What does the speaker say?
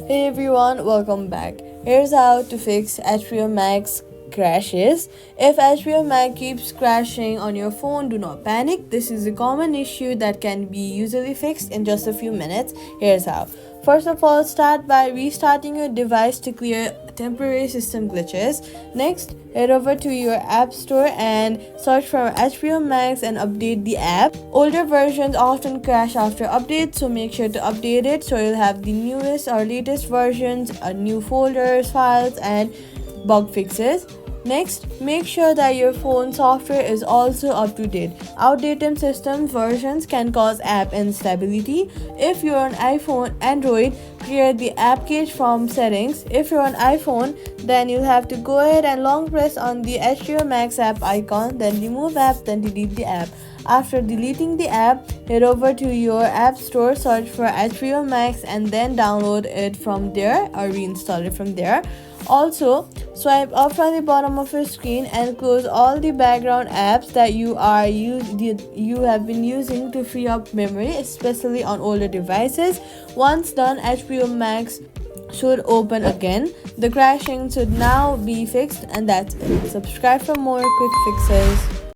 Hey everyone, welcome back. Here's how to fix HBO Max crashes. If HBO Max keeps crashing on your phone, do not panic. This is a common issue that can be easily fixed in just a few minutes. Here's how. First of all, start by restarting your device to clear temporary system glitches. Next, head over to your app store and search for HBO Max and update the app. Older versions often crash after updates, so make sure to update it so you'll have the newest or latest versions, new folders, files, and bug fixes. Next, make sure that your phone software is also up to date. Outdated system versions can cause app instability. If you're on iPhone, Android, clear the app cache from settings. If you're on iPhone, then you'll have to go ahead and long press on the HBO Max app icon, then remove app, then delete the app. After deleting the app, head over to your app store, search for HBO Max, and then download it from there or reinstall it from there. Also, swipe up from the bottom of your screen and close all the background apps that you have been using to free up memory, especially on older devices. Once done, HBO Max should open again. The crashing should now be fixed, and that's it. Subscribe for more quick fixes.